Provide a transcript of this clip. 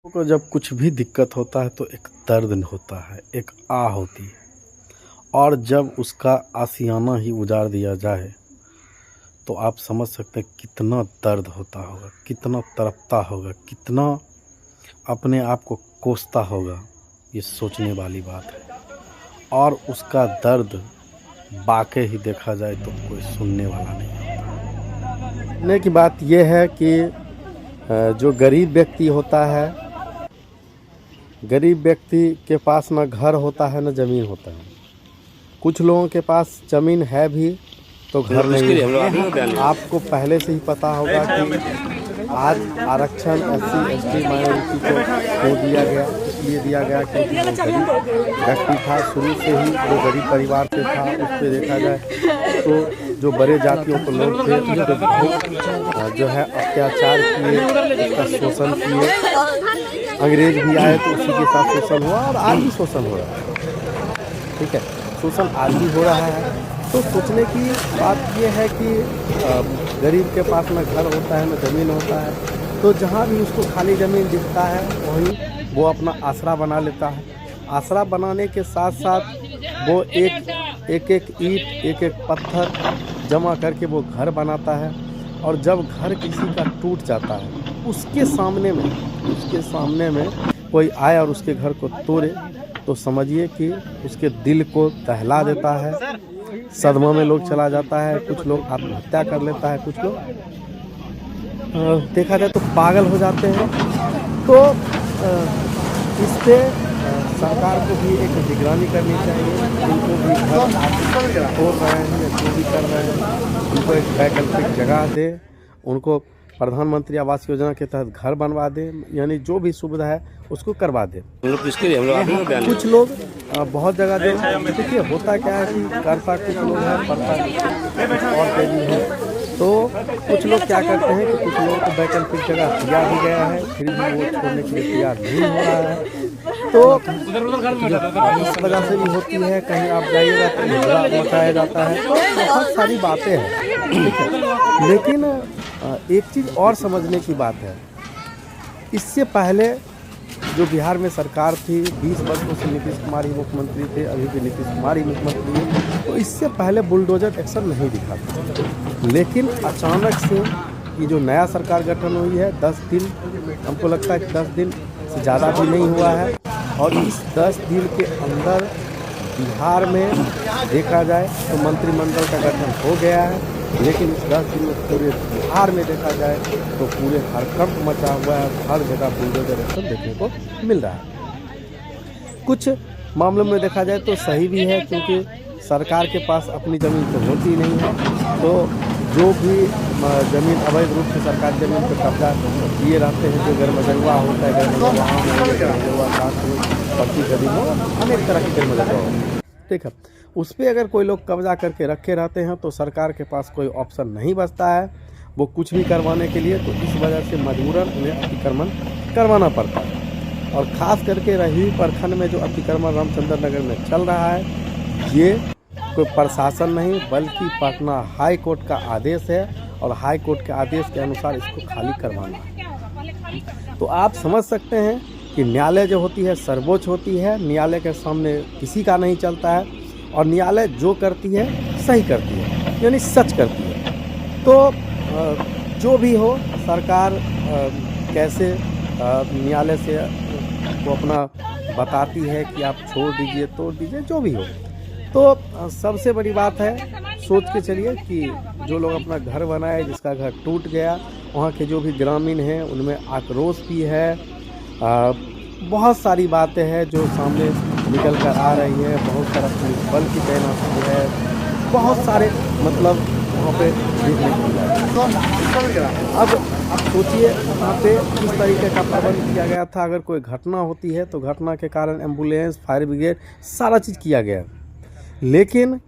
को जब कुछ भी दिक्कत होता है तो एक दर्द होता है, एक आह होती है। और जब उसका आशियाना ही उजाड़ दिया जाए तो आप समझ सकते हैं कितना दर्द होता होगा, कितना तड़पता होगा, कितना अपने आप को कोसता होगा। ये सोचने वाली बात है। और उसका दर्द वाकई ही देखा जाए तो कोई सुनने वाला नहीं होता। सुनने की बात यह है कि जो गरीब व्यक्ति होता है, गरीब व्यक्ति के पास ना घर होता है ना ज़मीन होता है। कुछ लोगों के पास ज़मीन है भी तो घर नहीं है। आपको पहले से ही पता होगा कि आज आरक्षण SC/ST माइनॉरिटी को दिया गया, इसलिए दिया गया क्योंकि वो गरीब व्यक्ति था, शुरू से ही वो गरीब परिवार से था। उस पर देखा जाए तो जो बड़े जातियों के लोग थे उस पर बहुत जो है अत्याचार किए, उसका शोषण किए। अंग्रेज भी आए तो उसी के साथ शोषण हुआ और आज भी शोषण हो रहा है। ठीक है, शोषण आज भी हो रहा है। तो सोचने की बात यह है कि गरीब के पास ना घर होता है ना ज़मीन होता है, तो जहाँ भी उसको खाली ज़मीन दिखता है वहीं वो अपना आसरा बना लेता है। आसरा बनाने के साथ साथ वो एक ईंट एक पत्थर जमा करके वो घर बनाता है। और जब घर किसी का टूट जाता है उसके सामने में कोई आए और उसके घर को तोड़े तो समझिए कि उसके दिल को दहला देता है। सदमा में लोग चला जाता है, कुछ लोग आत्महत्या कर लेता है, कुछ लोग देखा जाए तो पागल हो जाते हैं। तो इस पे सरकार को भी एक निगरानी करनी चाहिए। जिनको भी घर तोड़ रहे हैं या जो भी कर रहे हैं उनको एक वैकल्पिक जगह दे, उनको प्रधानमंत्री आवास योजना के तहत घर बनवा दे, यानी जो भी सुविधा है उसको करवा दे। कुछ लोग बहुत जगह जो देखिए होता क्या है कि करता कुछ लोग है, पढ़ता और तेजी है। तो कुछ लोग क्या करते हैं कि कुछ लोगों को वैकल्पिक जगह दिया भी गया है, फिर भी वो छोड़ने के लिए तैयार नहीं हो रहा है। तो इस वजह से भी होती है, कहीं आप जाइएगा तो मुद्दा मचाया जाता है। तो बहुत सारी बातें हैं, ठीक है। लेकिन एक चीज़ और समझने की बात है, इससे पहले जो बिहार में सरकार थी 20 वर्षों से नीतीश कुमार ही मुख्यमंत्री थे, अभी भी नीतीश कुमार ही मुख्यमंत्री हैं, तो इससे पहले बुलडोजर एक्शन नहीं दिखा था। लेकिन अचानक से ये जो नया सरकार गठन हुई है 10 दिन, हमको लगता है कि 10 दिन से ज़्यादा भी नहीं हुआ है। और इस 10 दिन के अंदर बिहार में देखा जाए तो मंत्रिमंडल का गठन हो गया है। लेकिन इस 10 दिन में पूरे बिहार में देखा जाए तो पूरे हड़कंप मचा हुआ है, हर जगह बुलडोजर एक्शन देखने को मिल रहा है। कुछ मामलों में देखा जाए तो सही भी है, क्योंकि सरकार के पास अपनी ज़मीन तो होती नहीं है। तो जो भी ज़मीन अवैध रूप से सरकारी ज़मीन पर कब्जा किए रहते हैं, जो गैरमजरूआ होता है, अनेक तरह की गैरमजरूआ होता है, ठीक है, उस पर अगर कोई लोग कब्जा करके रखे रहते हैं तो सरकार के पास कोई ऑप्शन नहीं बचता है वो कुछ भी करवाने के लिए। तो इस वजह से मजबूरन उन्हें अतिक्रमण करवाना पड़ता है। और ख़ास करके रही प्रखंड में जो अतिक्रमण रामचंद्र नगर में चल रहा है, ये कोई प्रशासन नहीं बल्कि पटना हाई कोर्ट का आदेश है, और हाई कोर्ट के आदेश के अनुसार इसको खाली करवाना है। तो आप समझ सकते हैं कि न्यायालय जो होती है सर्वोच्च होती है, न्यायालय के सामने किसी का नहीं चलता है, और न्यायालय जो करती है सही करती है, यानी सच करती है। तो जो भी हो, सरकार कैसे न्यायालय से वो अपना बताती है कि आप छोड़ दीजिए, तोड़ दीजिए, जो भी हो। तो सबसे बड़ी बात है, सोच के चलिए कि जो लोग अपना घर बनाए, जिसका घर टूट गया, वहाँ के जो भी ग्रामीण हैं उनमें आक्रोश भी है। बहुत सारी बातें हैं जो सामने निकल कर आ रही है। बहुत सारा पुलिस बल की तैनाती है, बहुत सारे मतलब वहाँ पे देखने को मिला है। अब सोचिए वहाँ पे किस तरीके का प्रबंध किया गया था। अगर कोई घटना होती है तो घटना के कारण एम्बुलेंस, फायर ब्रिगेड सारा चीज़ किया गया, लेकिन